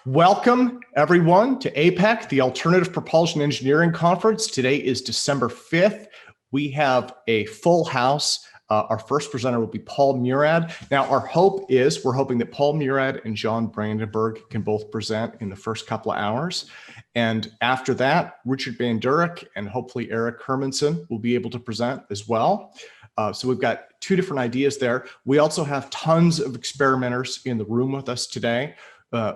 Welcome, everyone, to APEC, the Alternative Propulsion Engineering Conference. Today is December 5th. We have a full house. Our first presenter will be Paul Murad. Now, our hope is we're hoping that Paul Murad and John Brandenburg can both present in the first couple of hours. And after that, Richard Van Durek and hopefully Eric Hermanson will be able to present as well. So we've got two different ideas there. We also have tons of experimenters in the room with us today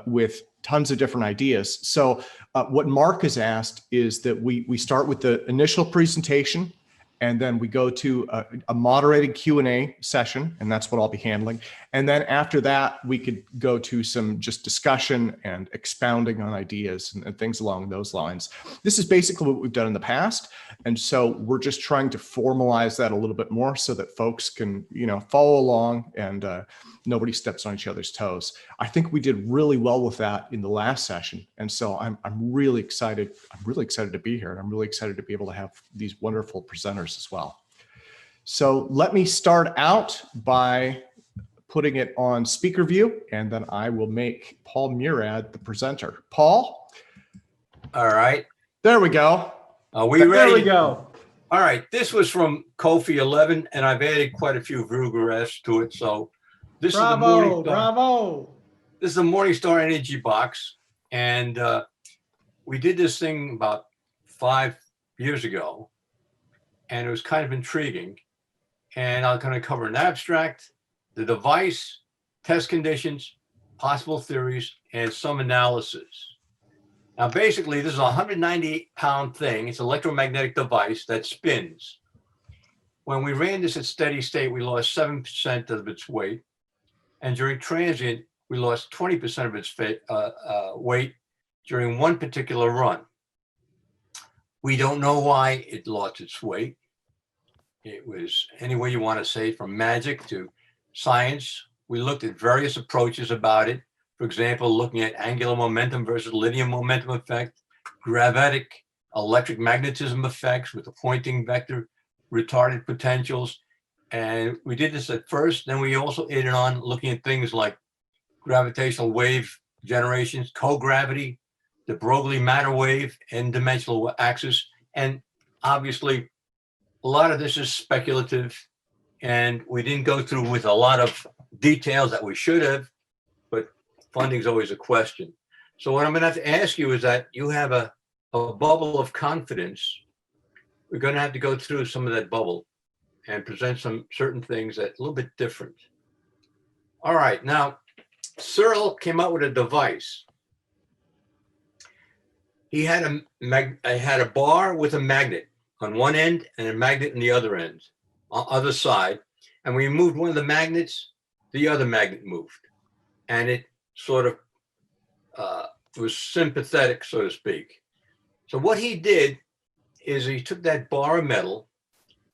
with tons of different ideas. So what Mark has asked is that we start with the initial presentation, and then we go to a moderated Q&A session, and that's what I'll be handling. And then after that, we could go to some just discussion and expounding on ideas and things along those lines. This is basically what we've done in the past. And so we're just trying to formalize that a little bit more so that folks can, follow along and nobody steps on each other's toes. I think we did really well with that in the last session. And so I'm really excited. I'm really excited to be here, and I'm really excited to be able to have these wonderful presenters as well. So let me start out by putting it on speaker view, and then I will make Paul Murad the presenter. Paul? All right. There we go. Are we ready? There we go. All right. This was from Kofi 11, and I've added quite a few Vrugeres to it. So this is the Morningstar. This is the Morningstar Energy Box, and we did this thing about 5 years ago, and it was kind of intriguing. And I'm going to cover an abstract, the device, test conditions, possible theories, and some analysis. Now, basically, this is a 198-pound thing. It's an electromagnetic device that spins. When we ran this at steady state, we lost 7% of its weight. And during transient, we lost 20% of its weight during one particular run. We don't know why it lost its weight. It was any way you want to say, from magic to science. We looked at various approaches about it. For example, looking at angular momentum versus linear momentum effect, gravitic electric magnetism effects with the pointing vector, retarded potentials. And we did this at first. Then we also added on looking at things like gravitational wave generations, co-gravity, de Broglie matter wave, n-dimensional axis. And obviously, a lot of this is speculative, and we didn't go through with a lot of details that we should have, but funding is always a question. So what I'm going to have to ask you is that you have a bubble of confidence. We're going to have to go through some of that bubble and present some certain things that are a little bit different. All right, now, Searl came out with a device. He had a bar with a magnet on one end and a magnet on the other end, other side. And when you moved one of the magnets, the other magnet moved. And it sort of was sympathetic, so to speak. So what he did is he took that bar of metal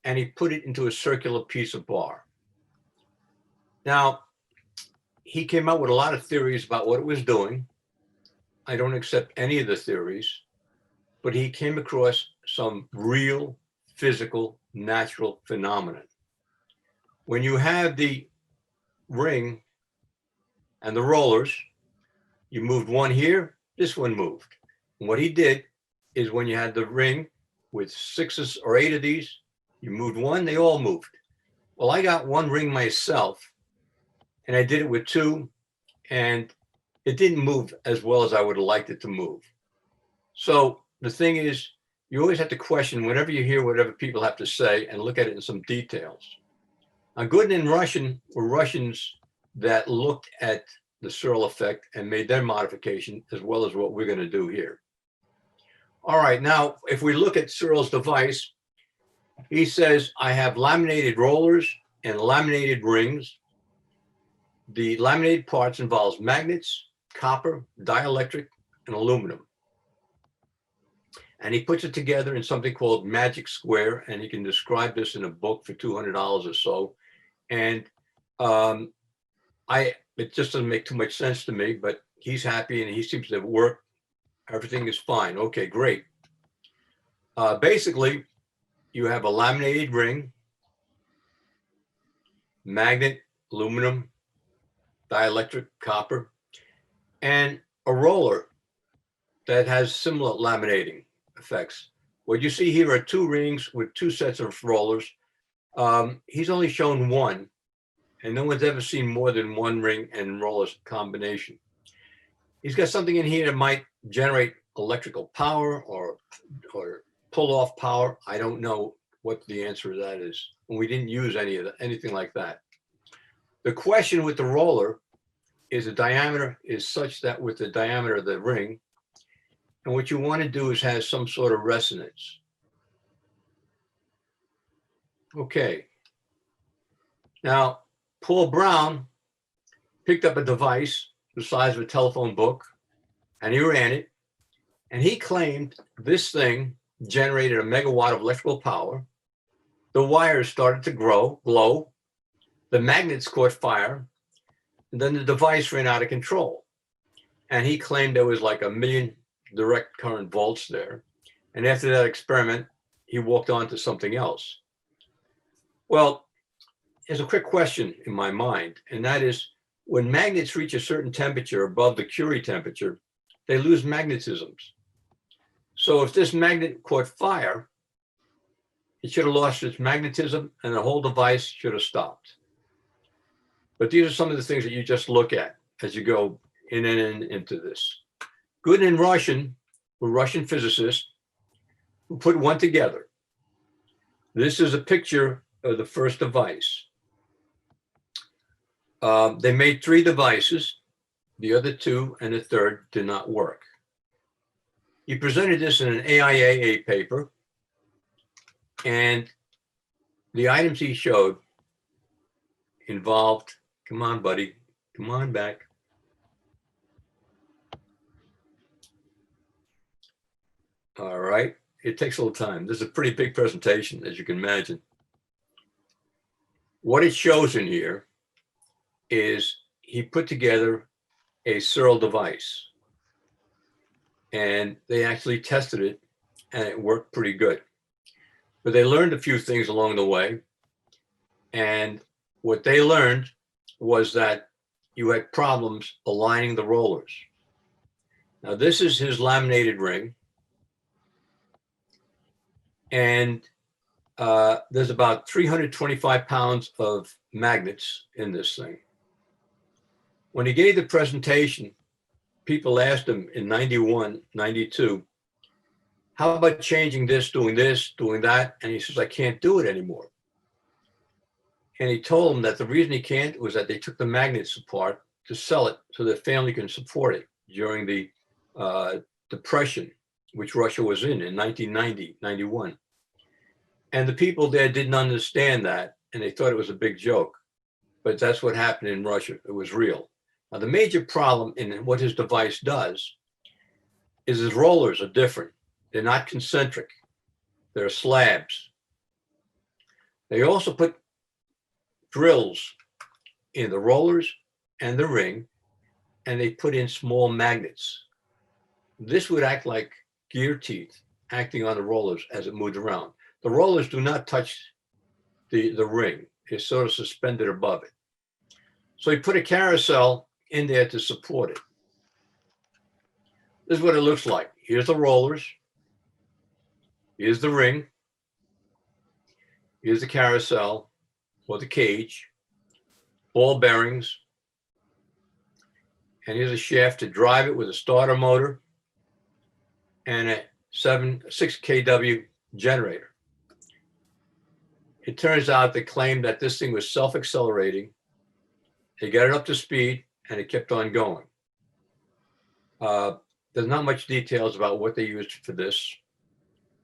and he put it into a circular piece of bar. Now, he came up with a lot of theories about what it was doing. I don't accept any of the theories, but he came across some real physical, natural phenomenon. When you have the ring and the rollers, you moved one here, this one moved. And what he did is when you had the ring with 6 or 8 of these, you moved one, they all moved. Well, I got one ring myself, and I did it with 2, and it didn't move as well as I would have liked it to move. So the thing is, you always have to question whenever you hear whatever people have to say and look at it in some details. Now, Godin and Roschin were Russians that looked at the Searl effect and made their modification as well as what we're going to do here. All right, now, if we look at Searl's device, he says, I have laminated rollers and laminated rings. The laminated parts involves magnets, copper, dielectric, and aluminum. And he puts it together in something called Magic Square, and he can describe this in a book for $200 or so. And it just doesn't make too much sense to me, but he's happy and he seems to have worked. Everything is fine. Okay, great. Basically, you have a laminated ring, magnet, aluminum, dielectric, copper. And a roller that has similar laminating effects. What you see here are two rings with two sets of rollers. He's only shown one, and no one's ever seen more than one ring and rollers combination. He's got something in here that might generate electrical power or pull off power. I don't know what the answer to that is. And we didn't use anything like that. The question with the roller is the diameter is such that with the diameter of the ring, and what you want to do is have some sort of resonance. Okay. Now, Paul Brown picked up a device the size of a telephone book, and he ran it, and he claimed this thing generated a megawatt of electrical power. The wires started to glow, the magnets caught fire, and then the device ran out of control. And he claimed there was like 1 million direct current volts there. And after that experiment, he walked on to something else. Well, there's a quick question in my mind, and that is, when magnets reach a certain temperature above the Curie temperature, they lose magnetisms. So if this magnet caught fire, it should have lost its magnetism and the whole device should have stopped. But these are some of the things that you just look at as you go in and into this. Godin and Roschin were Russian physicists who put one together. This is a picture of the first device. They made 3 devices. The other 2 and the third did not work. He presented this in an AIAA paper, and the items he showed involved, come on, buddy, come on back. All right, it takes a little time. This is a pretty big presentation, as you can imagine. What it shows in here is he put together a Searl device, and they actually tested it, and it worked pretty good. But they learned a few things along the way, and what they learned was that you had problems aligning the rollers. Now, this is his laminated ring, and there's about 325 pounds of magnets in this thing. When he gave the presentation, people asked him in 91, 92, how about changing this, doing that? And he says, I can't do it anymore. And he told them that the reason he can't was that they took the magnets apart to sell it so the family can support it during the Depression, which Russia was in 1990, 91. And the people there didn't understand that, and they thought it was a big joke. But that's what happened in Russia. It was real. Now, the major problem in what his device does is his rollers are different. They're not concentric. They're slabs. They also put drills in the rollers and the ring, and they put in small magnets. This would act like gear teeth acting on the rollers as it moved around. The rollers do not touch the ring. It's sort of suspended above it. So he put a carousel in there to support it. This is what it looks like. Here's the rollers. Here's the ring. Here's the carousel or the cage, ball bearings. And here's a shaft to drive it with a starter motor and a 6 kW generator. It turns out they claimed that this thing was self-accelerating. They got it up to speed and it kept on going. There's not much details about what they used for this,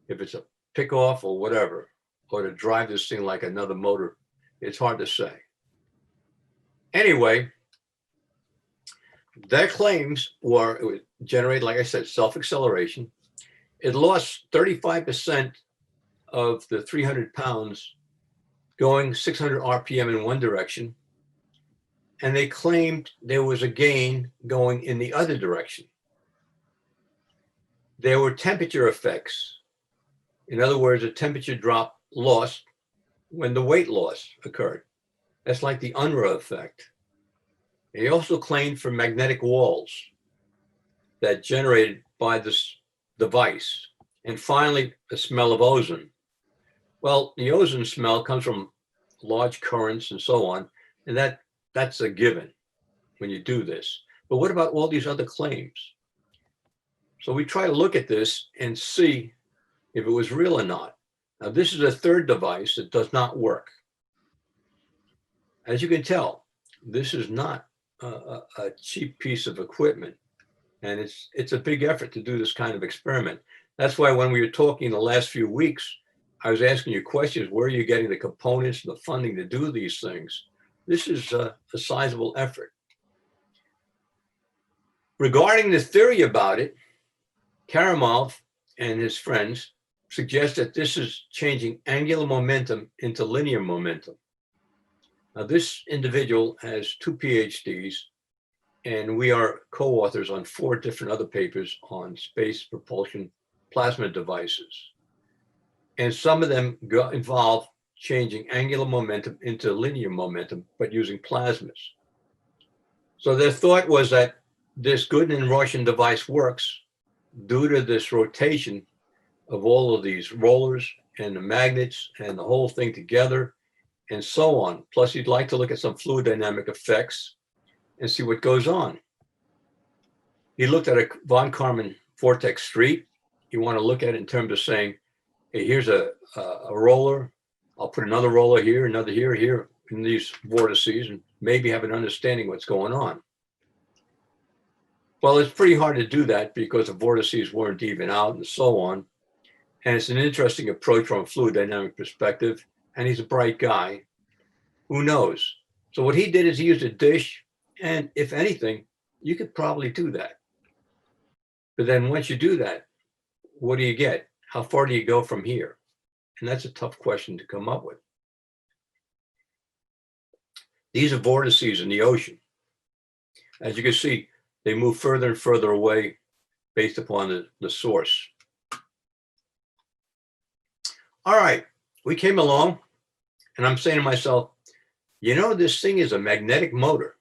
if it's a pick-off or whatever, or to drive this thing like another motor. It's hard to say. Anyway, their claims were it would generate, like I said, self-acceleration. It lost 35% of the 300 pounds going 600 RPM in one direction. And they claimed there was a gain going in the other direction. There were temperature effects. In other words, a temperature drop lost when the weight loss occurred. That's like the UNRWA effect. They also claimed for magnetic walls. that generated by this device. And finally, the smell of ozone. Well, the ozone smell comes from large currents and so on, and that's a given when you do this. But what about all these other claims? So we try to look at this and see if it was real or not. Now, this is a third device that does not work. As you can tell, this is not a cheap piece of equipment, and it's a big effort to do this kind of experiment. That's why when we were talking the last few weeks, I was asking you questions, where are you getting the components and the funding to do these things? This is a sizable effort. Regarding the theory about it, Karamov and his friends suggest that this is changing angular momentum into linear momentum. Now, this individual has 2 PhDs, and we are co-authors on 4 different other papers on space propulsion plasma devices. And some of them involve changing angular momentum into linear momentum, but using plasmas. So their thought was that this Godin and Roschin device works due to this rotation of all of these rollers and the magnets and the whole thing together and so on. Plus, you'd like to look at some fluid dynamic effects and see what goes on. He looked at a von Karman vortex street. You want to look at it in terms of saying, hey, here's a roller. I'll put another roller here, another here in these vortices, and maybe have an understanding what's going on. Well, it's pretty hard to do that because the vortices weren't even out and so on. And it's an interesting approach from a fluid dynamic perspective. And he's a bright guy. Who knows? So what he did is he used a dish. And if anything, you could probably do that. But then once you do that, what do you get? How far do you go from here? And that's a tough question to come up with. These are vortices in the ocean. As you can see, they move further and further away based upon the source. All right, we came along, and I'm saying to myself, you know, this thing is a magnetic motor.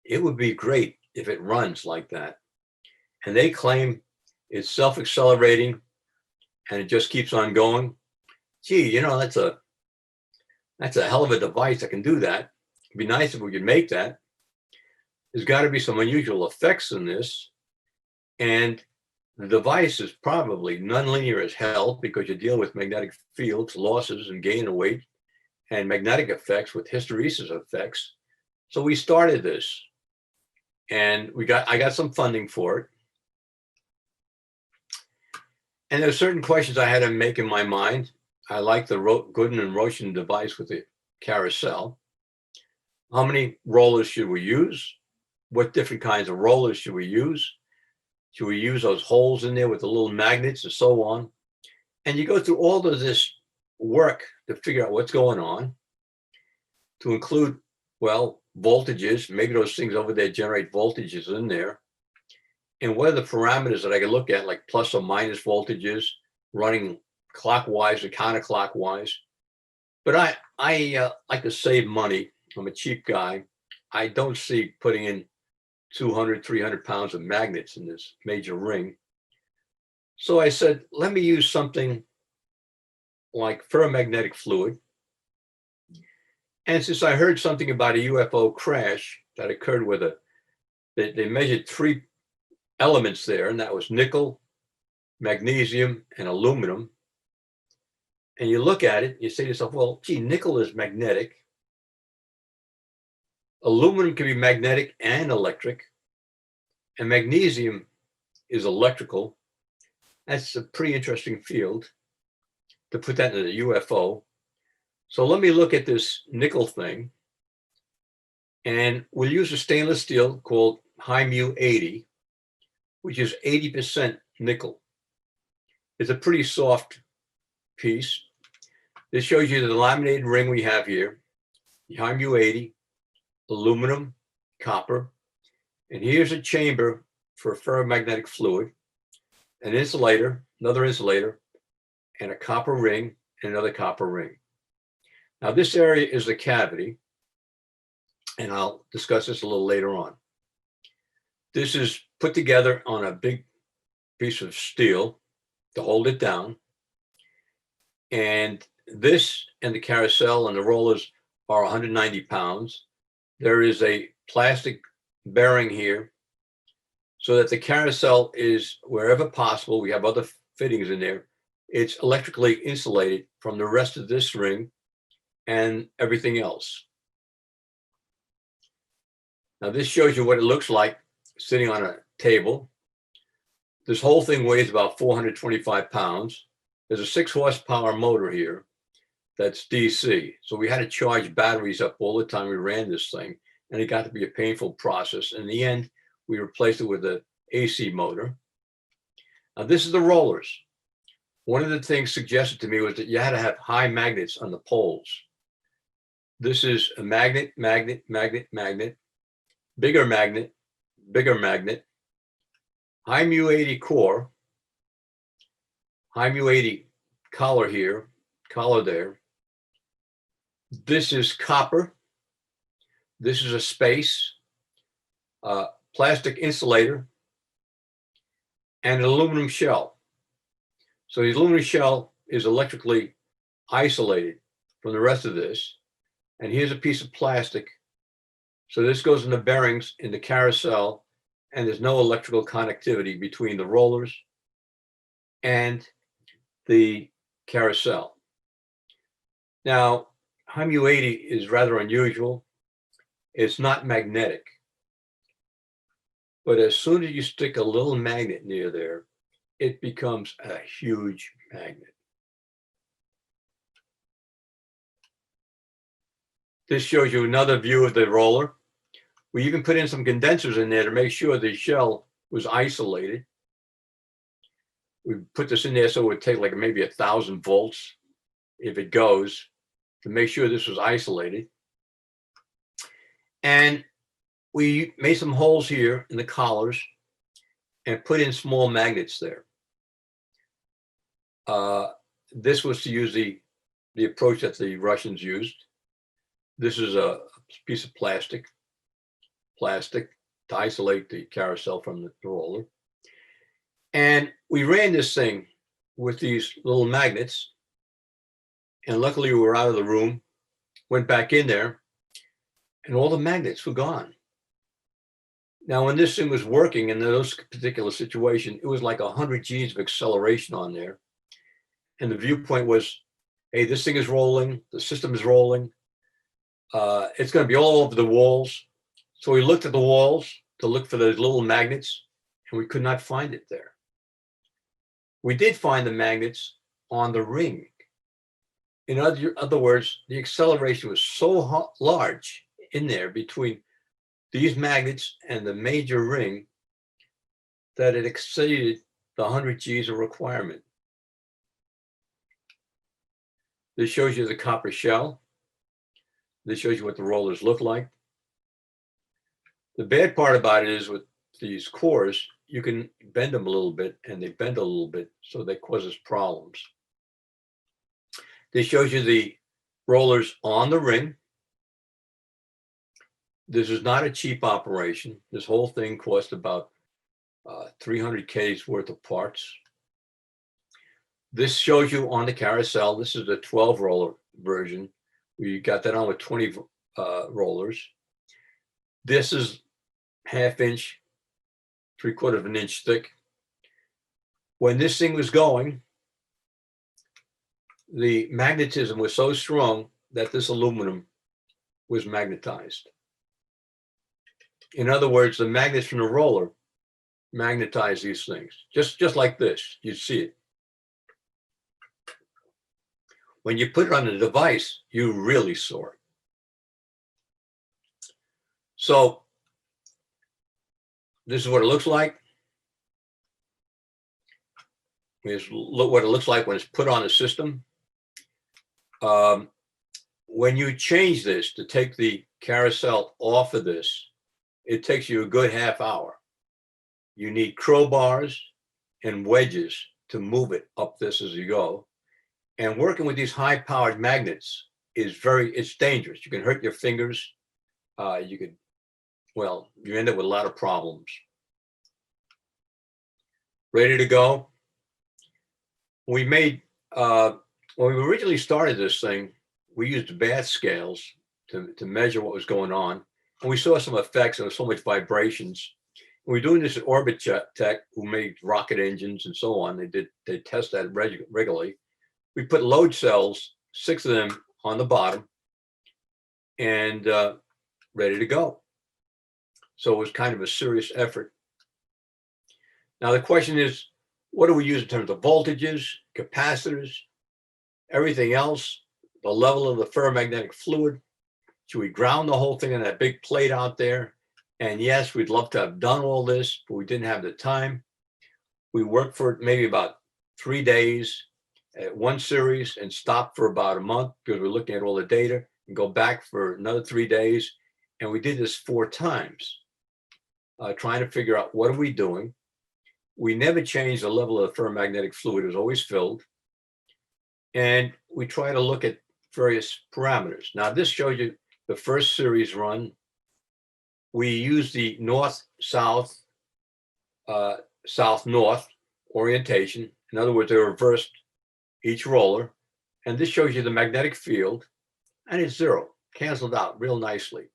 It would be great if it runs like that. And they claim it's self-accelerating and it just keeps on going. Gee, you know, that's a hell of a device that can do that. It'd be nice if we could make that. There's got to be some unusual effects in this. And the device is probably nonlinear as hell because you deal with magnetic fields, losses, and gain of weight, and magnetic effects with hysteresis effects. So we started this, and I got some funding for it. And there's certain questions I had to make in my mind. I like the Godin and Roschin device with the carousel. How many rollers should we use? What different kinds of rollers should we use? Should we use those holes in there with the little magnets and so on? And you go through all of this work to figure out what's going on, to include, well, voltages. Maybe those things over there generate voltages in there. And what are the parameters that I can look at, like plus or minus voltages, running clockwise or counterclockwise? But I like to save money. I'm a cheap guy. I don't see putting in 200, 300 pounds of magnets in this major ring. So I said, let me use something like ferromagnetic fluid. And since I heard something about a UFO crash that occurred with they measured 3 elements there, and that was nickel, magnesium, and aluminum. And you look at it, you say to yourself, well, gee, nickel is magnetic. Aluminum can be magnetic and electric, and magnesium is electrical. That's a pretty interesting field to put that in a UFO. So let me look at this nickel thing, and we'll use a stainless steel called high mu 80, which is 80% nickel. It's a pretty soft piece. This shows you the laminated ring we have here, high mu 80, aluminum, copper, and here's a chamber for ferromagnetic fluid, an insulator, another insulator, and a copper ring and another copper ring. Now this area is the cavity, and I'll discuss this a little later on. This is put together on a big piece of steel to hold it down. And this and the carousel and the rollers are 190 pounds. There is a plastic bearing here so that the carousel is, wherever possible, we have other fittings in there, it's electrically insulated from the rest of this ring and everything else. Now this shows you what it looks like sitting on a table. This whole thing weighs about 425 pounds. There's a 6 horsepower motor here that's DC. So we had to charge batteries up all the time we ran this thing, and it got to be a painful process. In the end, we replaced it with an AC motor. Now this is the rollers. One of the things suggested to me was that you had to have high magnets on the poles. This is a magnet, magnet, magnet, magnet, bigger magnet, bigger magnet, high mu80 core, high mu80 collar here, collar there. This is copper. This is a space, plastic insulator, and an aluminum shell. So the aluminum shell is electrically isolated from the rest of this. And here's a piece of plastic. So this goes in the bearings in the carousel, and there's no electrical connectivity between the rollers and the carousel. Now, high mu80 is rather unusual. It's not magnetic. But as soon as you stick a little magnet near there, it becomes a huge magnet. This shows you another view of the roller. We even put in some condensers in there to make sure the shell was isolated. We put this in there so it would take like maybe 1,000 volts if it goes, to make sure this was isolated. And we made some holes here in the collars and put in small magnets there. This was to use the approach that the Russians used. This is a piece of plastic to isolate the carousel from the roller. And we ran this thing with these little magnets. And luckily we were out of the room, went back in there, and all the magnets were gone. Now, when this thing was working in those particular situation, it was like 100 G's of acceleration on there. And the viewpoint was, hey, this thing is rolling, the system is rolling. It's going to be all over the walls. So we looked at the walls to look for those little magnets, and we could not find it there. We did find the magnets on the ring. In other words, the acceleration was so large in there between these magnets and the major ring that it exceeded the 100 G's of requirement. This shows you the copper shell. This shows you what the rollers look like. The bad part about it is with these cores, you can bend them a little bit, and they bend a little bit, so that causes problems. This shows you the rollers on the ring. This is not a cheap operation. This whole thing cost about 300 K's worth of parts. This shows you on the carousel. This is the 12 roller version. We got that on with 20 rollers. This is 1/2 inch, 3/4 of an inch thick. When this thing was going, the magnetism was so strong that this aluminum was magnetized. In other words, the magnets from the roller magnetize these things, just like this. You see it. When you put it on the device, you really saw it. So this is what it looks like. Here's what it looks like when it's put on the system. When you change this to take the carousel off of this, it takes you a good half hour. You need crowbars and wedges to move it up this as you go. And working with these high-powered magnets is it's dangerous. You can hurt your fingers. You end up with a lot of problems. ready to go. We made, when we originally started this thing, we used bath scales to measure what was going on. And we saw some effects. There was so much vibrations. We're doing this at Orbitec, who made rocket engines and so on. They test that regularly. We put load cells, 6 of them on the bottom, and ready to go. So it was kind of a serious effort. Now the question is, what do we use in terms of voltages, capacitors, everything else, the level of the ferromagnetic fluid? Should we ground the whole thing on that big plate out there? And yes, we'd love to have done all this, but we didn't have the time. We worked for maybe about 3 days at one series and stopped for about a month because we're looking at all the data, and go back for another 3 days. And we did this 4 times, trying to figure out what are we doing. We never changed the level of the ferromagnetic fluid. It was always filled. And we try to look at various parameters. Now this shows you the first series run. We use the north-south, south-north orientation. In other words, they reversed each roller. And this shows you the magnetic field, and it's 0, canceled out real nicely,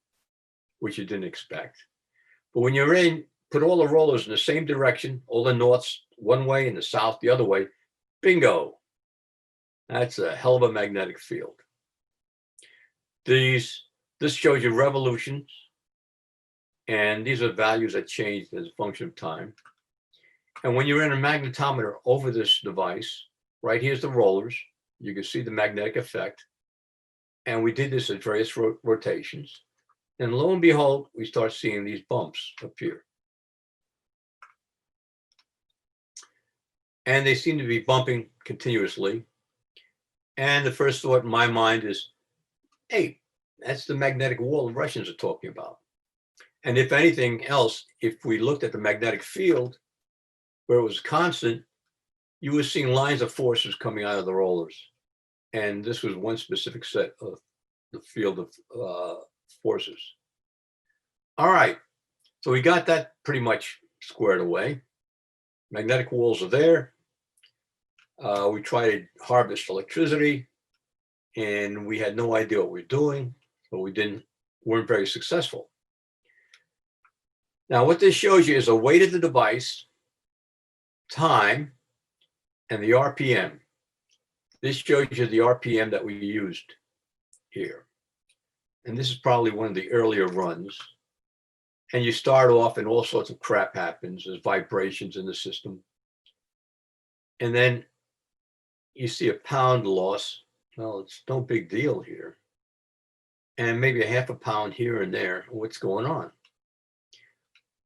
which you didn't expect. But when you're in, put all the rollers in the same direction, all the norths one way and the south the other way, bingo. That's a hell of a magnetic field. This shows you revolutions, and these are values that change as a function of time. And when you're in a magnetometer over this device, right here's the rollers, you can see the magnetic effect. And we did this at various rotations. And lo and behold, we start seeing these bumps appear. And they seem to be bumping continuously. And the first thought in my mind is, hey, that's the magnetic wall the Russians are talking about. And if anything else, if we looked at the magnetic field where it was constant, you were seeing lines of forces coming out of the rollers. And this was one specific set of the field of forces. All right, so we got that pretty much squared away. Magnetic walls are there. We tried to harvest electricity, and we had no idea what we were doing, but weren't very successful. Now, what this shows you is a weight of the device, time, and the RPM. This shows you the RPM that we used here. And this is probably one of the earlier runs. And you start off and all sorts of crap happens. There's vibrations in the system. And then you see a pound loss. Well, it's no big deal here. And maybe a half a pound here and there. What's going on?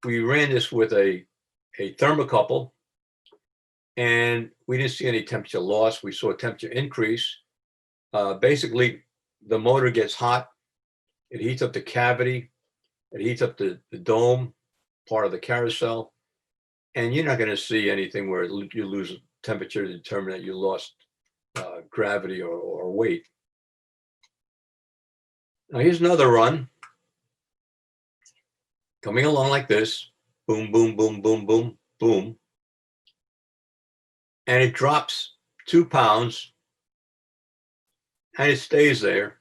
We ran this with a thermocouple, and we didn't see any temperature loss. We saw temperature increase. Basically, the motor gets hot. It heats up the cavity. It heats up the dome, part of the carousel. And you're not going to see anything where you lose temperature to determine that you lost gravity or weight. Now here's another run. Coming along like this. Boom, boom, boom, boom, boom, boom. And it drops 2 pounds. And it stays there.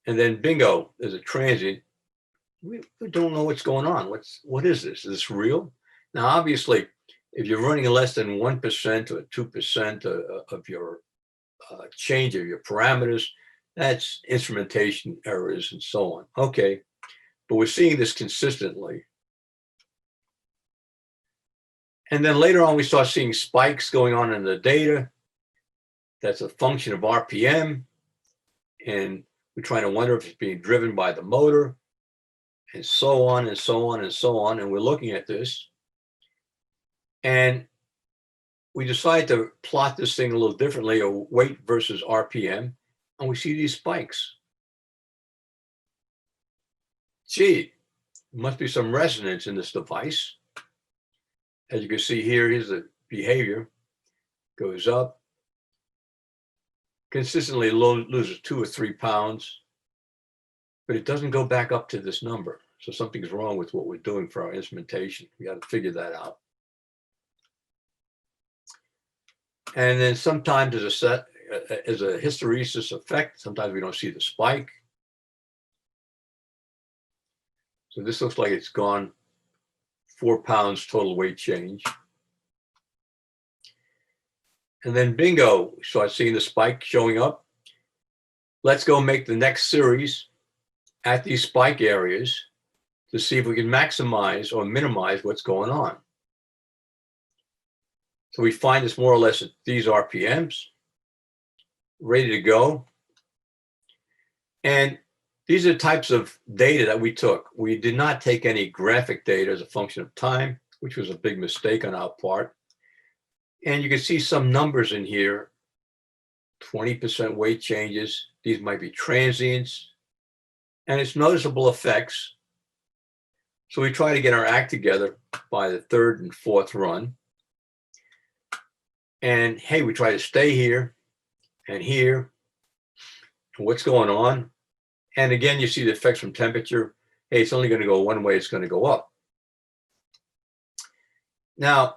And then bingo, there's a transient. We don't know what's going on. What is this? Is this real? Now, obviously, if you're running less than 1% or 2% of your change of your parameters, that's instrumentation errors and so on. Okay, but we're seeing this consistently. And then later on, we start seeing spikes going on in the data. That's a function of RPM. And we're trying to wonder if it's being driven by the motor, and so on and so on and so on. And we're looking at this. And we decide to plot this thing a little differently, a weight versus RPM. And we see these spikes. Gee, there must be some resonance in this device. As you can see here, here's the behavior. Goes up. Consistently loses 2 or 3 pounds. But it doesn't go back up to this number. So something's wrong with what we're doing for our instrumentation. We got to figure that out. And then sometimes there's a hysteresis effect. Sometimes we don't see the spike. So this looks like it's gone 4 pounds total weight change. And then bingo, we start seeing the spike showing up. Let's go make the next series at these spike areas to see if we can maximize or minimize what's going on. So we find this more or less at these RPMs, ready to go. And these are types of data that we took. We did not take any graphic data as a function of time, which was a big mistake on our part. And you can see some numbers in here, 20% weight changes. These might be transients, and it's noticeable effects. So we try to get our act together by the third and fourth run. And hey, we try to stay here and here. What's going on? And again, you see the effects from temperature. Hey, it's only going to go one way, it's going to go up. Now,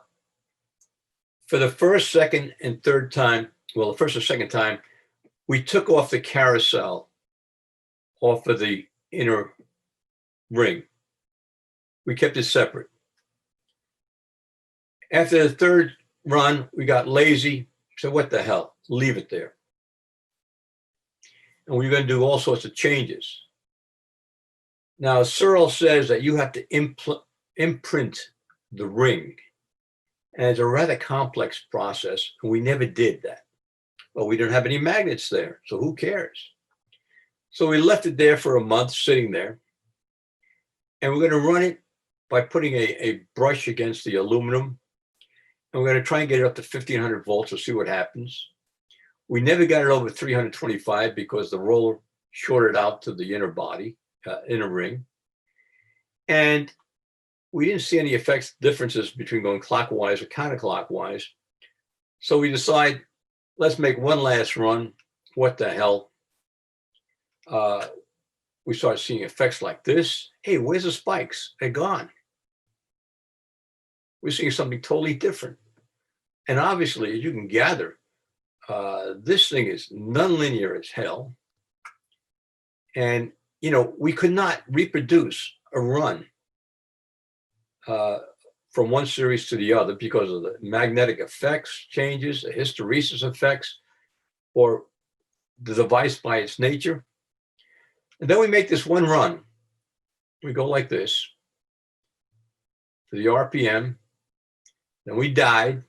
for the first, second, and third time, well, the first or second time, we took off the carousel off of the inner ring. We kept it separate. After the third run, we got lazy. So what the hell? Leave it there. And we're going to do all sorts of changes. Now, Searl says that you have to imprint the ring. And it's a rather complex process, and we never did that. Well, we don't have any magnets there, so who cares? So we left it there for a month, sitting there. And we're going to run it by putting a brush against the aluminum. And we're going to try and get it up to 1500 volts to see what happens. We never got it over 325 because the roller shorted out to the inner body, inner ring. And we didn't see any differences between going clockwise or counterclockwise. So we decide, let's make one last run. What the hell? We start seeing effects like this. Hey, where's the spikes? They're gone. We're seeing something totally different. And obviously, as you can gather, this thing is nonlinear as hell. And, you know, we could not reproduce a run from one series to the other because of the magnetic effects changes, the hysteresis effects, or the device by its nature. And then we make this one run. We go like this to the RPM. Then we died,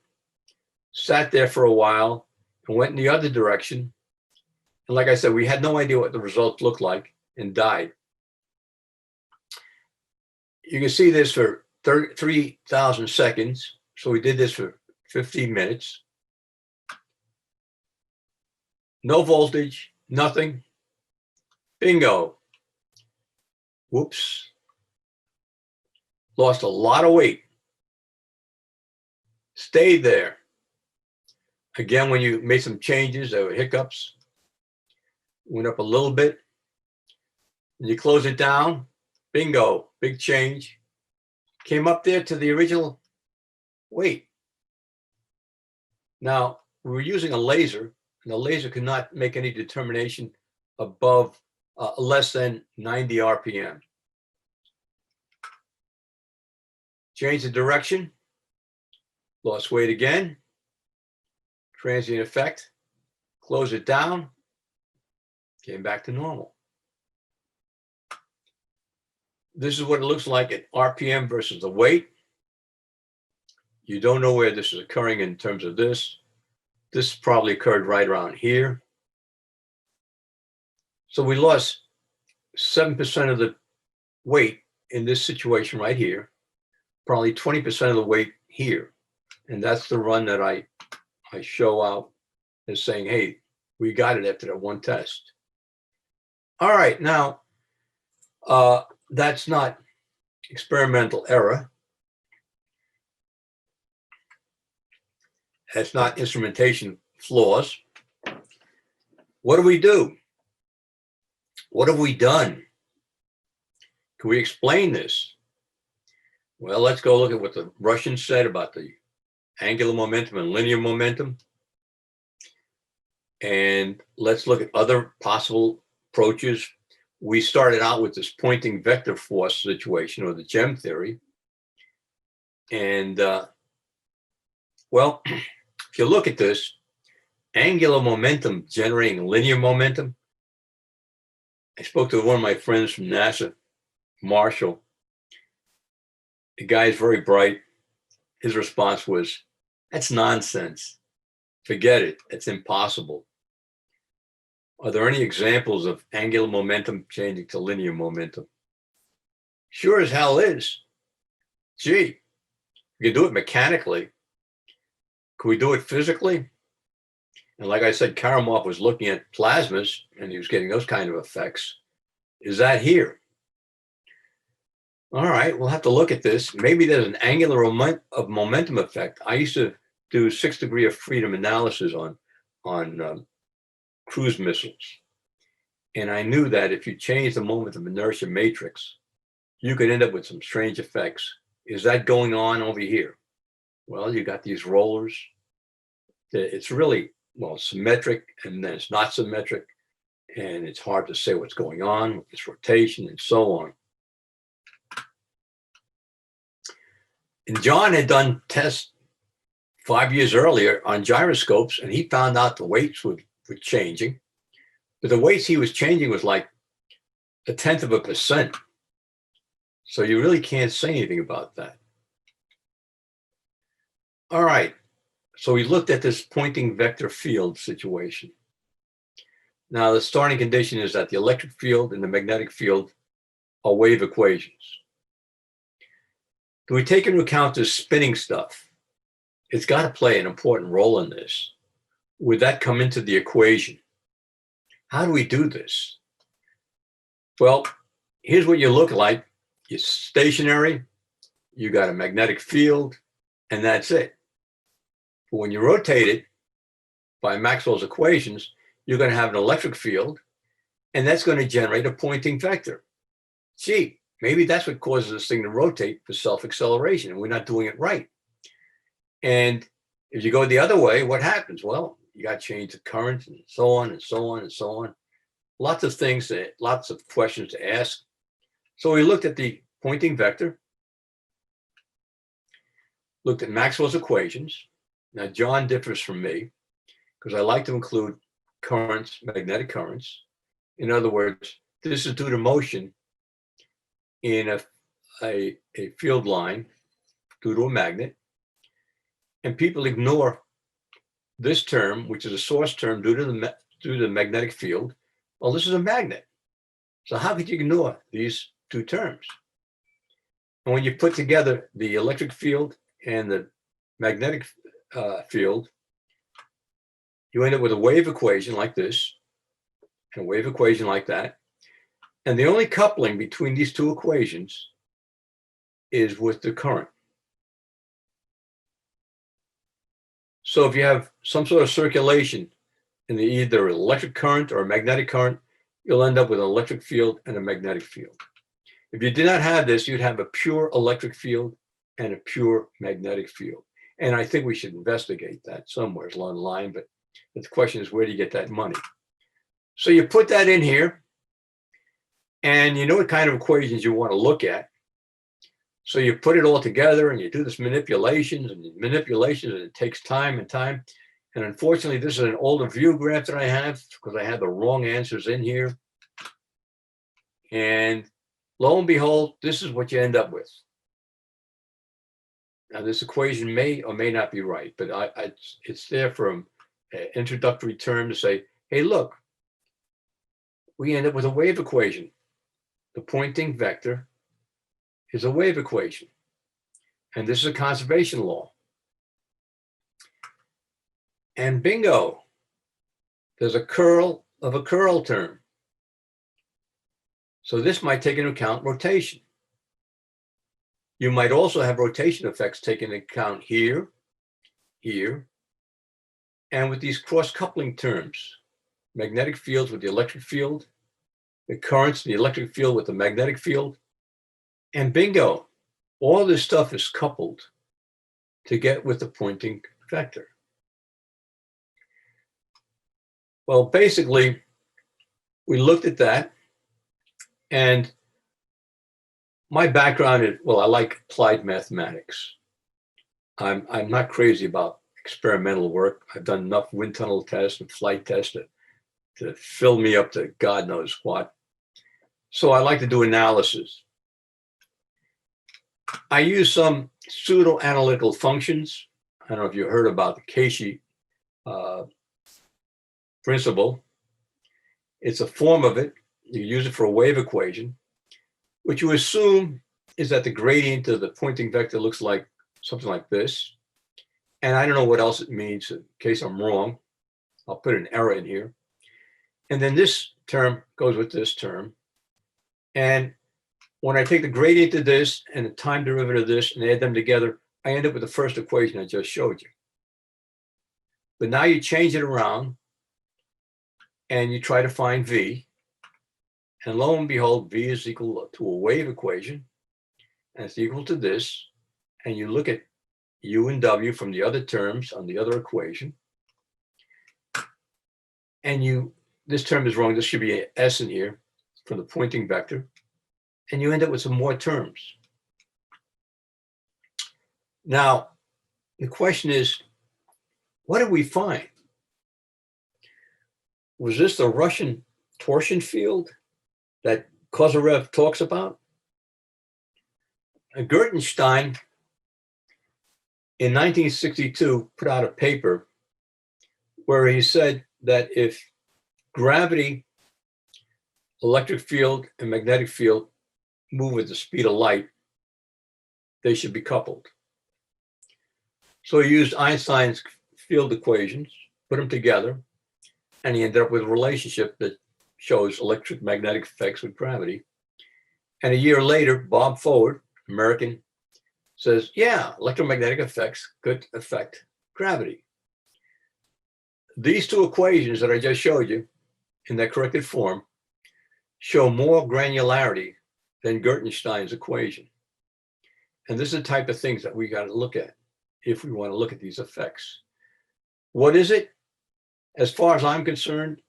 sat there for a while, and went in the other direction. And like I said, we had no idea what the results looked like and died. You can see this for 3,000 seconds. So we did this for 15 minutes. No voltage, nothing. Bingo. Whoops. Lost a lot of weight. Stayed there. Again, when you made some changes, there were hiccups. Went up a little bit. And you close it down. Bingo. Big change. Came up there to the original weight. Now, we were using a laser, and the laser could not make any determination above less than 90 RPM. Change the direction. Lost weight again. Transient effect. Close it down. Came back to normal. This is what it looks like at RPM versus the weight. You don't know where this is occurring in terms of this. This probably occurred right around here. So we lost 7% of the weight in this situation right here, probably 20% of the weight here. And that's the run that I show out as saying, hey, we got it after that one test. All right, now, that's not experimental error. That's not instrumentation flaws. What do we do? What have we done? Can we explain this? Well, let's go look at what the Russians said about the angular momentum and linear momentum. And let's look at other possible approaches. We started out with this pointing vector force situation, or the GEM theory. And well, if you look at this, angular momentum generating linear momentum. I spoke to one of my friends from NASA, Marshall. The guy is very bright. His response was, "That's nonsense. Forget it. It's impossible." Are there any examples of angular momentum changing to linear momentum? Sure as hell is. Gee, we can do it mechanically. Can we do it physically? And like I said, Karamov was looking at plasmas and he was getting those kind of effects. Is that here? All right, we'll have to look at this. Maybe there's an angular momentum effect. I used to do 6 degrees of freedom analysis on cruise missiles. And I knew that if you change the moment of inertia matrix, you could end up with some strange effects. Is that going on over here? Well, you got these rollers. It's really, well, symmetric, and then it's not symmetric. And it's hard to say what's going on with this rotation and so on. And John had done tests 5 years earlier on gyroscopes, and he found out the weights were changing. But the weights he was changing was like 0.1%. So you really can't say anything about that. All right. So we looked at this pointing vector field situation. Now, the starting condition is that the electric field and the magnetic field are wave equations. Do we take into account this spinning stuff? It's got to play an important role in this. Would that come into the equation? How do we do this? Well, here's what you look like. You're stationary, you got a magnetic field, and that's it. But when you rotate it by Maxwell's equations, you're going to have an electric field, and that's going to generate a pointing vector. Gee, maybe that's what causes this thing to rotate for self-acceleration, and we're not doing it right. And if you go the other way, what happens? Well, you got to change the current and so on and so on and so on. Lots of things, lots of questions to ask. So we looked at the pointing vector, looked at Maxwell's equations. Now, John differs from me because I like to include currents, magnetic currents. In other words, this is due to motion in a field line due to a magnet. And people ignore this term, which is a source term due to the magnetic field. Well, this is a magnet. So how could you ignore these two terms? And when you put together the electric field and the magnetic field, you end up with a wave equation like this, and a wave equation like that. And the only coupling between these two equations is with the current. So if you have some sort of circulation in either an electric current or a magnetic current, you'll end up with an electric field and a magnetic field. If you did not have this, you'd have a pure electric field and a pure magnetic field. And I think we should investigate that somewhere along the line, but the question is, where do you get that money? So you put that in here, and you know what kind of equations you want to look at. So you put it all together and you do this manipulations, and it takes time and time. And unfortunately, this is an older view graph that I have because I had the wrong answers in here. And lo and behold, this is what you end up with. Now, this equation may or may not be right, but it's there for an introductory term to say, hey, look, we end up with a wave equation. The pointing vector is a wave equation. And this is a conservation law. And bingo, there's a curl of a curl term. So this might take into account rotation. You might also have rotation effects taken into account here, here, and with these cross-coupling terms, magnetic fields with the electric field, the currents in the electric field with the magnetic field, and bingo, all this stuff is coupled to get with the pointing vector. Well, basically, we looked at that, and my background is, well, I like applied mathematics. I'm not crazy about experimental work. I've done enough wind tunnel tests and flight tests to fill me up to God knows what. So I like to do analysis. I use some pseudo-analytical functions. I don't know if you heard about the Cauchy principle. It's a form of it. You use it for a wave equation, which you assume is that the gradient of the pointing vector looks like something like this. And I don't know what else it means. In case I'm wrong, I'll put an error in here. And then this term goes with this term. And when I take the gradient of this and the time derivative of this and add them together, I end up with the first equation I just showed you. But now you change it around and you try to find V. And lo and behold, V is equal to a wave equation. And it's equal to this. And you look at U and W from the other terms on the other equation. And this term is wrong. This should be an S in here for the pointing vector. And you end up with some more terms. Now, the question is, what did we find? Was this the Roschin torsion field that Kozyrev talks about? Gertenstein in 1962 put out a paper where he said that if gravity, electric field, and magnetic field move with the speed of light, they should be coupled. So he used Einstein's field equations, put them together, and he ended up with a relationship that shows electromagnetic effects with gravity. And a year later, Bob Forward, American, says, yeah, electromagnetic effects could affect gravity. These two equations that I just showed you in that corrected form show more granularity than Gertenstein's equation. And this is the type of things that we got to look at if we want to look at these effects. What is it? As far as I'm concerned,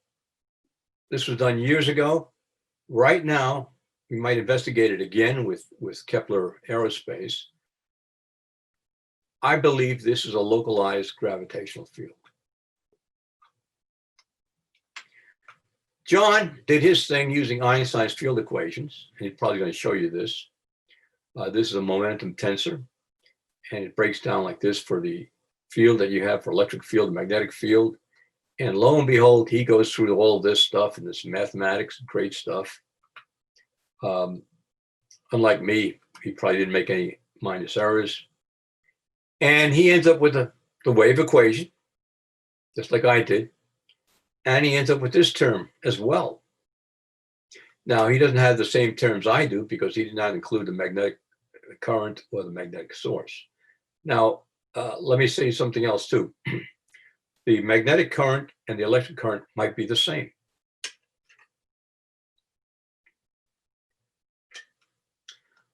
this was done years ago. Right now, we might investigate it again with Kepler Aerospace. I believe this is a localized gravitational field. John did his thing using Einstein's field equations, and he's probably going to show you this. This is a momentum tensor, and it breaks down like this for the field that you have for electric field and magnetic field. And lo and behold, he goes through all of this stuff and this mathematics, great stuff. Unlike me, he probably didn't make any minus errors. And he ends up with the wave equation, just like I did. And he ends up with this term as well. Now, he doesn't have the same terms I do because he did not include the magnetic current or the magnetic source. Now, let me say something else too. The magnetic current and the electric current might be the same.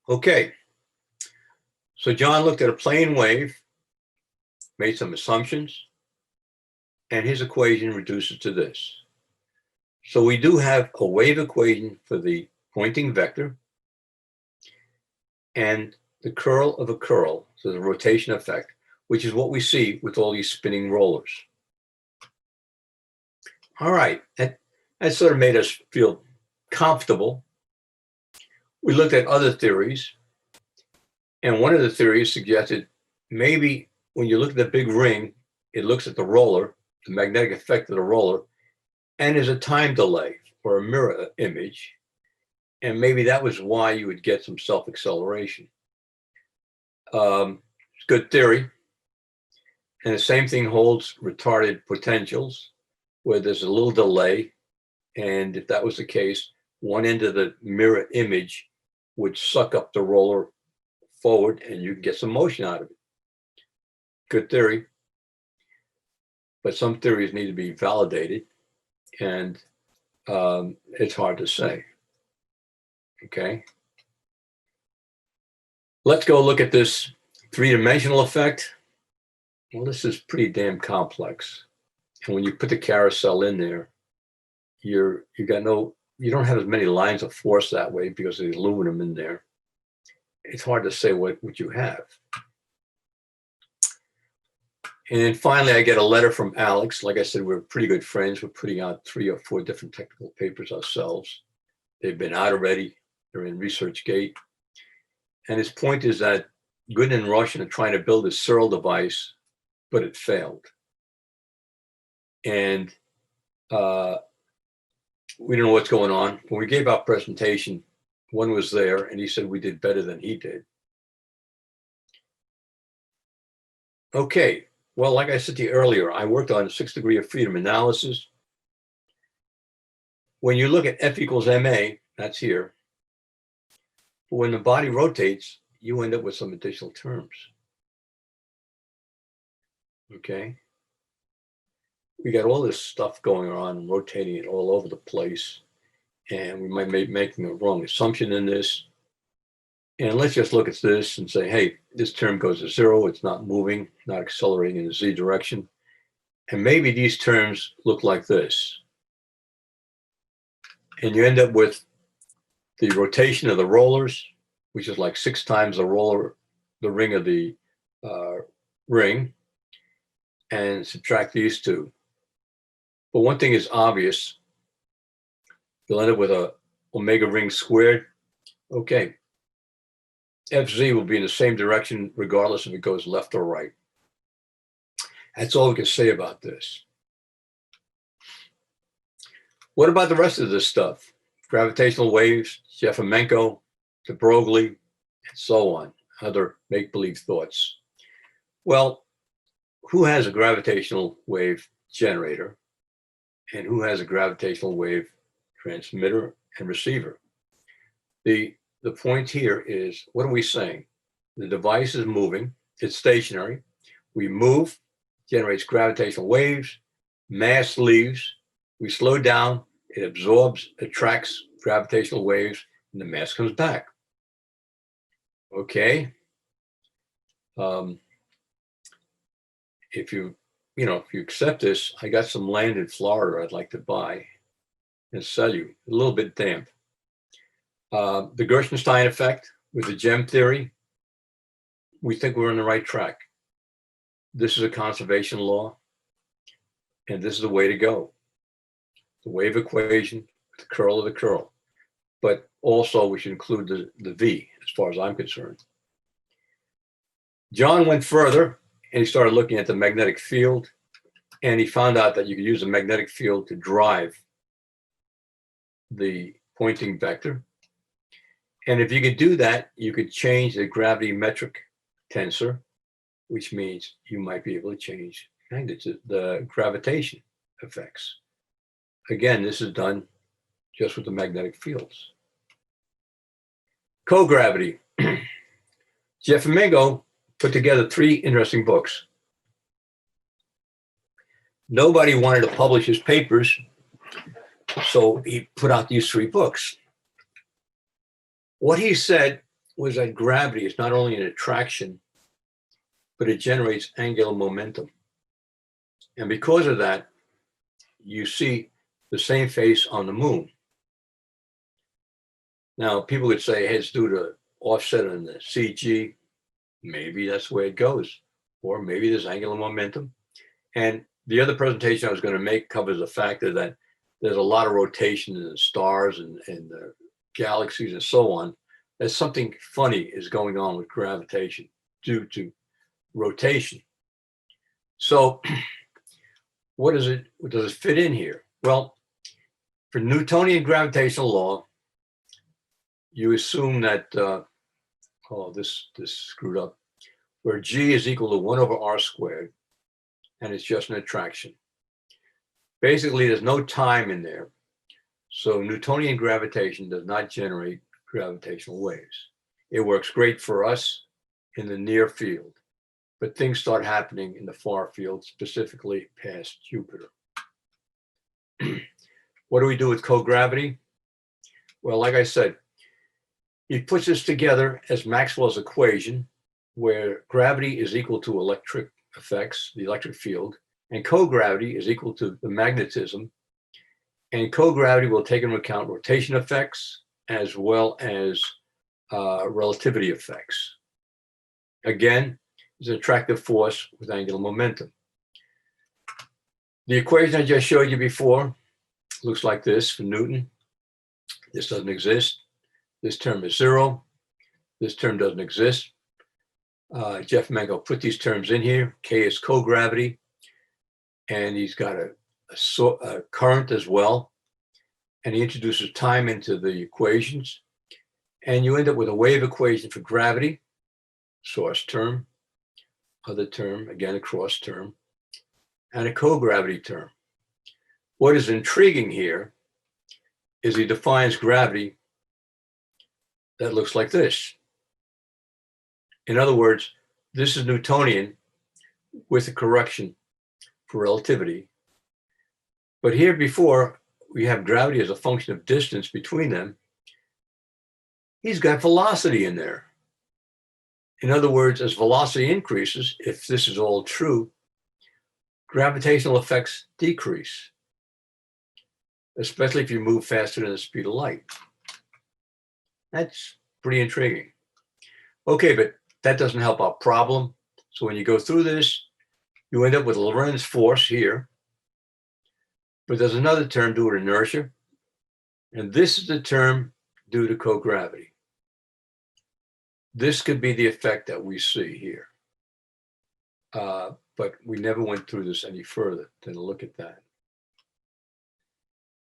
Okay, so John looked at a plane wave, made some assumptions, and his equation reduces to this. So we do have a wave equation for the pointing vector and the curl of a curl, so the rotation effect, which is what we see with all these spinning rollers. All right, that sort of made us feel comfortable. We looked at other theories, and one of the theories suggested maybe when you look at the big ring, it looks at the roller, the magnetic effect of the roller, and there's a time delay or a mirror image. And maybe that was why you would get some self-acceleration. It's good theory. And the same thing holds retarded potentials, where there's a little delay. And if that was the case, one end of the mirror image would suck up the roller forward and you can get some motion out of it. Good theory. But some theories need to be validated, and it's hard to say. Okay. Let's go look at this three-dimensional effect. Well, this is pretty damn complex. And when you put the carousel in there, you don't have as many lines of force that way because of the aluminum in there. It's hard to say what you have. And then finally, I get a letter from Alex. Like I said, we're pretty good friends. We're putting out 3 or 4 different technical papers ourselves. They've been out already. They're in ResearchGate. And his point is that Godin and Roschin are trying to build a Searl device, but it failed. And we don't know what's going on. When we gave our presentation, one was there, and he said we did better than he did. Okay. Well, like I said to you earlier, I worked on 6 degree of freedom analysis. When you look at F equals ma, that's here. But when the body rotates, you end up with some additional terms. Okay. We got all this stuff going on, rotating it all over the place. And we might be making a wrong assumption in this. And let's just look at this and say, hey, this term goes to 0. It's not moving, not accelerating in the Z direction. And maybe these terms look like this. And you end up with the rotation of the rollers, which is like 6 times the ring of the ring, and subtract these 2. But one thing is obvious. You'll end up with a omega ring squared. Okay. FZ will be in the same direction regardless if it goes left or right. That's all we can say about this. What about the rest of this stuff? Gravitational waves, Jeffermenko, de Broglie, and so on, other make-believe thoughts. Well, who has a gravitational wave generator and who has a gravitational wave transmitter and receiver? The point here is, what are we saying? The device is moving, it's stationary. We move, generates gravitational waves, mass leaves, we slow down, it absorbs, attracts gravitational waves, and the mass comes back. Okay. If you accept this, I got some land in Florida I'd like to buy and sell you, a little bit damp. The Gerstenstein effect with the gem theory, we think we're on the right track. This is a conservation law, and this is the way to go. The wave equation, the curl of the curl. But also we should include the V as far as I'm concerned. John went further and he started looking at the magnetic field, and he found out that you could use the magnetic field to drive the pointing vector. And if you could do that, you could change the gravity metric tensor, which means you might be able to change the gravitation effects. Again, this is done just with the magnetic fields. Co-gravity. Jeffermenko put together 3 interesting books. Nobody wanted to publish his papers, so he put out these 3 books. What he said was that gravity is not only an attraction, but it generates angular momentum. And because of that, you see the same face on the moon. Now, people could say, hey, it's due to offset in the CG. Maybe that's the way it goes. Or maybe there's angular momentum. And the other presentation I was going to make covers the fact that there's a lot of rotation in the stars and the galaxies and so on. There's something funny is going on with gravitation due to rotation. So does it fit in here? Well, for Newtonian gravitational law, you assume that, this screwed up, where G is equal to 1 over R squared, and it's just an attraction. Basically, there's no time in there. So Newtonian gravitation does not generate gravitational waves. It works great for us in the near field, but things start happening in the far field, specifically past Jupiter. What do we do with co-gravity? Well, like I said, he puts this together as Maxwell's equation, where gravity is equal to electric effects, the electric field, And co-gravity is equal to the magnetism. And co-gravity will take into account rotation effects as well as relativity effects. Again, it's an attractive force with angular momentum. The equation I just showed you before looks like this for Newton. This doesn't exist. This term is 0. This term doesn't exist. Jeff Mango put these terms in here. K is co-gravity, and he's got a current as well. And he introduces time into the equations. And you end up with a wave equation for gravity, source term, other term, again, a cross term, and a co-gravity term. What is intriguing here is he defines gravity that looks like this. In other words, this is Newtonian with a correction for relativity. But here before, we have gravity as a function of distance between them. He's got velocity in there. In other words, as velocity increases, if this is all true, gravitational effects decrease, especially if you move faster than the speed of light. That's pretty intriguing. Okay, but that doesn't help our problem. So when you go through this, you end up with Lorentz force here. But there's another term due to inertia. And this is the term due to co-gravity. This could be the effect that we see here. But we never went through this any further than to look at that.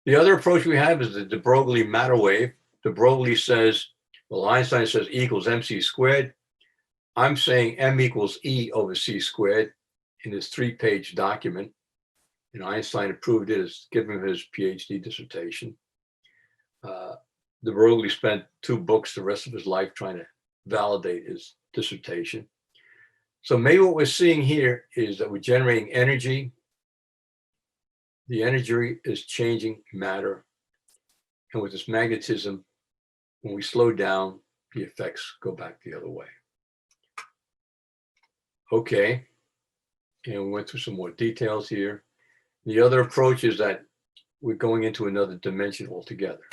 The other approach we have is the de Broglie matter wave. De Broglie says, well, Einstein says E equals mc squared. I'm saying m equals E over c squared in his 3-page document. And Einstein approved it as given his PhD dissertation. De Broglie spent 2 books the rest of his life trying to validate his dissertation. So maybe what we're seeing here is that we're generating energy. The energy is changing matter. And with this magnetism, when we slow down, the effects go back the other way. Okay, and we went through some more details here. The other approach is that we're going into another dimension altogether.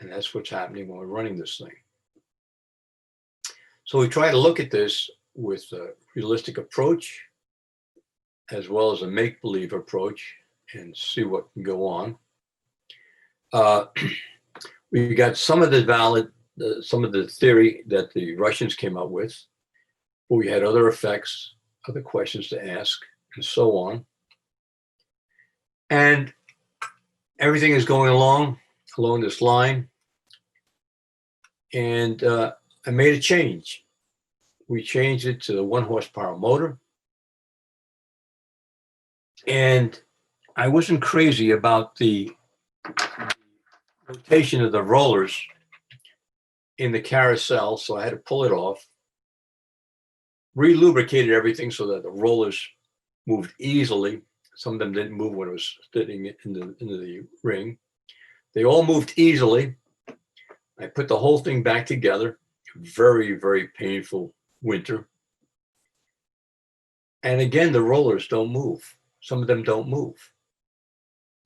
And that's what's happening when we're running this thing. So we try to look at this with a realistic approach, as well as a make-believe approach, and see what can go on. We got some of the theory that the Russians came up with, but we had other effects, other questions to ask, and so on. And everything is going along this line. And I made a change. We changed it to the 1 horsepower motor. And I wasn't crazy about the rotation of the rollers in the carousel, so I had to pull it off. Re-lubricated everything so that the rollers moved easily. Some of them didn't move when it was sitting into the ring. They all moved easily. I put the whole thing back together. Very, very painful winter. And again, the rollers don't move. Some of them don't move.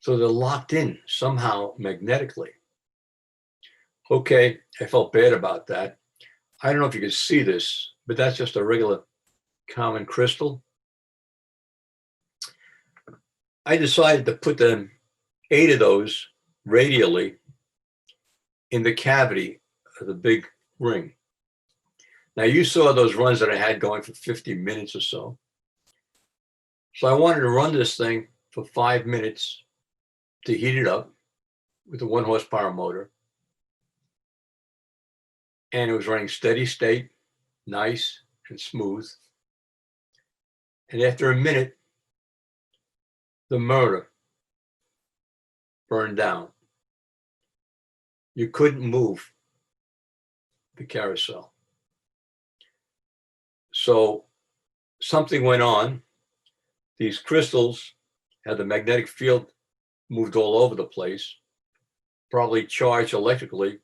So they're locked in somehow magnetically. Okay, I felt bad about that. I don't know if you can see this, but that's just a regular common crystal. I decided to put them 8 of those radially in the cavity of the big ring. Now you saw those runs that I had going for 50 minutes or so. So I wanted to run this thing for 5 minutes to heat it up with a 1 horsepower motor. And it was running steady state, nice and smooth. And after a minute, the motor burned down. You couldn't move the carousel. So something went on. These crystals had the magnetic field moved all over the place, probably charged electrically,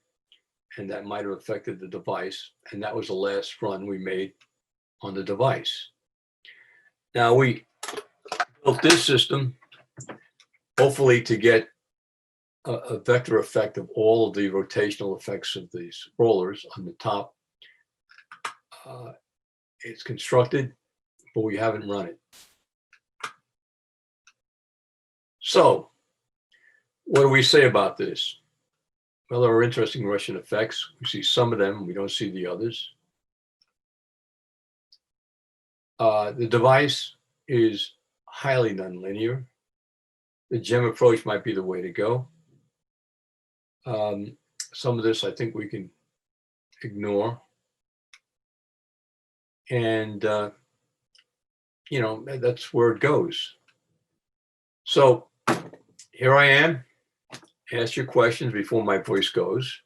and that might have affected the device. And that was the last run we made on the device. Now we built this system, hopefully to get a vector effect of all of the rotational effects of these rollers on the top. It's constructed, but we haven't run it. So, what do we say about this? Well, there are interesting Roschin effects. We see some of them, we don't see the others. The device is highly nonlinear. The gem approach might be the way to go. Some of this I think we can ignore. And, you know, that's where it goes. So here I am. Ask your questions before my voice goes.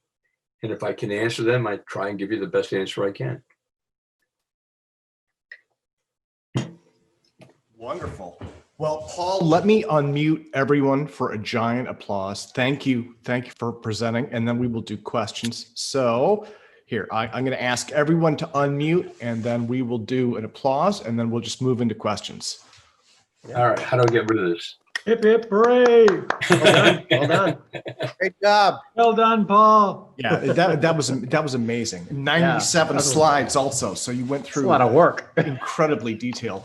And if I can answer them, I try and give you the best answer I can. Wonderful. Well, Paul, let me unmute everyone for a giant applause. Thank you. Thank you for presenting. And then we will do questions. So here, I'm going to ask everyone to unmute, and then we will do an applause, and then we'll just move into questions. All right. How do I get rid of this? Hip, hip, hooray. Well done. Well done. Great job. Well done, Paul. Yeah, that was amazing. 97 slides also. So you went It's through a lot of work. incredibly detailed.